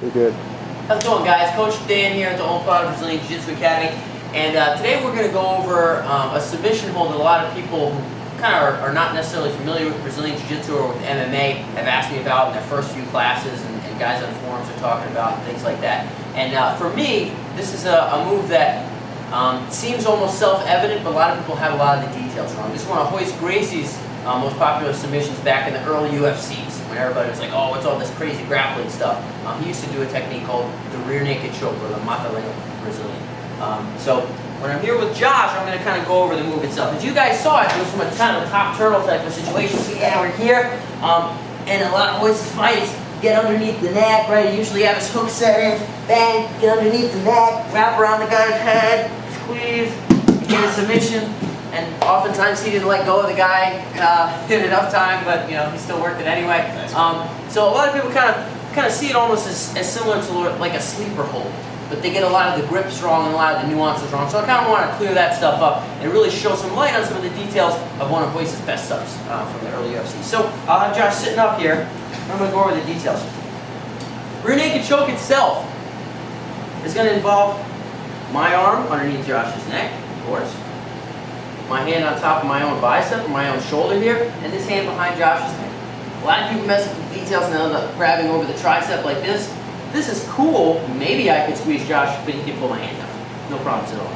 You're good. How's it going, guys? Coach Dan here at the Omoplata Jiu-Jitsu Academy, and today we're going to go over a submission hold that a lot of people who kind of are not necessarily familiar with Brazilian Jiu-Jitsu or with MMA have asked me about in their first few classes, and guys on the forums are talking about and things like that. And for me, this is a move that seems almost self-evident, but a lot of people have a lot of the details wrong. This is one of Royce Gracie's most popular submissions back in the early UFCs, when everybody was like, oh, what's all this crazy grappling stuff? He used to do a technique called the rear naked choke, or the Mata Brazilian. So when I'm here with Josh, I'm going to kind of go over the move itself. As you guys saw, it was from a kind of a top turtle type of situation. So yeah, we're here, and a lot of Royce's fights get underneath the neck, right? You usually have his hook set in, bang, get underneath the neck, wrap around the guy's head, squeeze, get a submission. And oftentimes he didn't let go of the guy in enough time, but you know, he still worked it anyway. So a lot of people kind of see it almost as similar to like a sleeper hold, but they get a lot of the grips wrong and a lot of the nuances wrong. So I kind of want to clear that stuff up and really show some light on some of the details of one of Royce's best subs from the early UFC. So I'll have Josh sitting up here. I'm going to go over the details. Rear naked choke itself is going to involve my arm underneath Josh's neck, of course. My hand on top of my own bicep, or my own shoulder here, and this hand behind Josh's neck. A lot of people mess with the details and end up grabbing over the tricep like this. This is cool. Maybe I could squeeze Josh, but he can pull my hand down. No problems at all.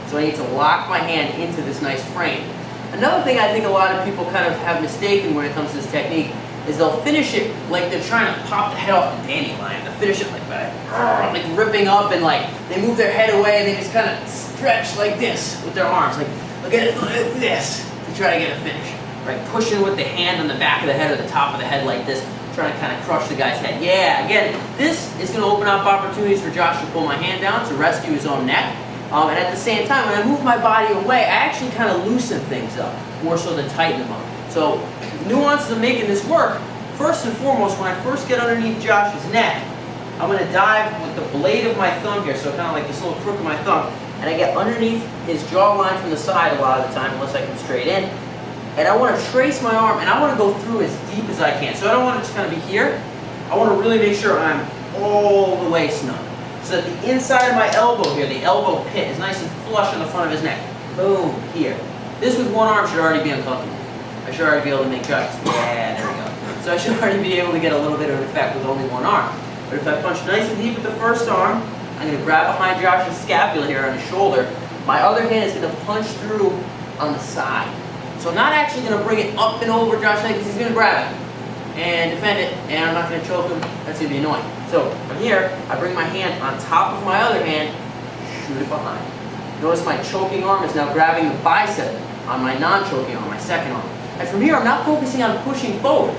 So I need to lock my hand into this nice frame. Another thing I think a lot of people kind of have mistaken when it comes to this technique is they'll finish it like they're trying to pop the head off a dandelion. They'll finish it like that, like ripping up, and like they move their head away and they just kind of stretch like this with their arms. Like, look at it like this to try to get a finish. Right? Pushing with the hand on the back of the head or the top of the head like this, trying to kind of crush the guy's head. Yeah, again, this is going to open up opportunities for Josh to pull my hand down to rescue his own neck. And at the same time, when I move my body away, I actually kind of loosen things up, more so than tighten them up. So, nuances of making this work. First and foremost, when I first get underneath Josh's neck, I'm going to dive with the blade of my thumb here, so kind of like this little crook of my thumb, and I get underneath his jawline from the side a lot of the time, unless I come straight in. And I want to trace my arm, and I want to go through as deep as I can. So I don't want to just kind of be here. I want to really make sure I'm all the way snug. So that the inside of my elbow here, the elbow pit, is nice and flush on the front of his neck. Boom, here. This with one arm should already be uncomfortable. I should already be able to make Josh, yeah, there we go. So I should already be able to get a little bit of an effect with only one arm. But if I punch nice and deep with the first arm, I'm going to grab behind Josh's scapula here on his shoulder. My other hand is going to punch through on the side. So I'm not actually going to bring it up and over Josh's neck, because he's going to grab it and defend it, and I'm not going to choke him. That's going to be annoying. So from here, I bring my hand on top of my other hand, shoot it behind. Notice my choking arm is now grabbing the bicep on my non-choking arm, my second arm. And from here, I'm not focusing on pushing forward.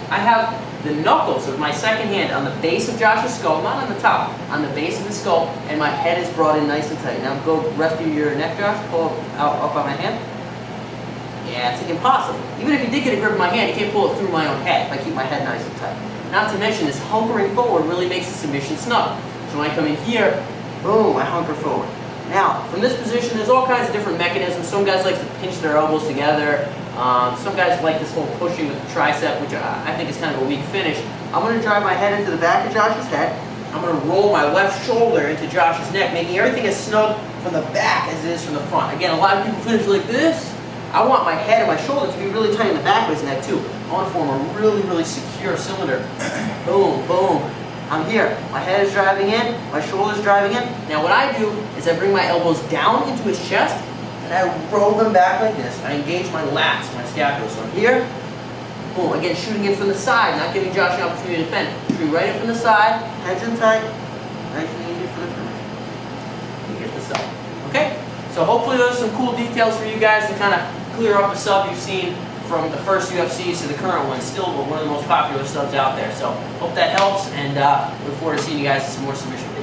I have the knuckles of my second hand on the base of Josh's skull, not on the top, on the base of the skull, and my head is brought in nice and tight. Now go rescue your neck, Josh. Pull it out up on my hand. Yeah, it's impossible. Even if you did get a grip of my hand, you can't pull it through my own head if I keep my head nice and tight. Not to mention, this hunkering forward really makes the submission snug. So when I come in here, boom, I hunker forward. Now, from this position, there's all kinds of different mechanisms. Some guys like to pinch their elbows together. Some guys like this whole pushing with the tricep, which I think is kind of a weak finish. I'm going to drive my head into the back of Josh's head. I'm going to roll my left shoulder into Josh's neck, making everything as snug from the back as it is from the front. Again, a lot of people finish like this. I want my head and my shoulder to be really tight in the back of his neck too. I want to form a really, really secure cylinder. Boom, boom. I'm here. My head is driving in. My shoulder is driving in. Now what I do is I bring my elbows down into his chest, and I roll them back like this. I engage my lats, my scapula. So I'm here. Boom. Again, shooting in from the side, not giving Josh an opportunity to defend. Shooting right in from the side. Heads in tight. Nice and easy for the finish. You get this up. Okay? So hopefully those are some cool details for you guys to kind of clear up a sub you've seen from the first UFCs to the current one. Still one of the most popular subs out there. So hope that helps, and look forward to seeing you guys in some more submission videos.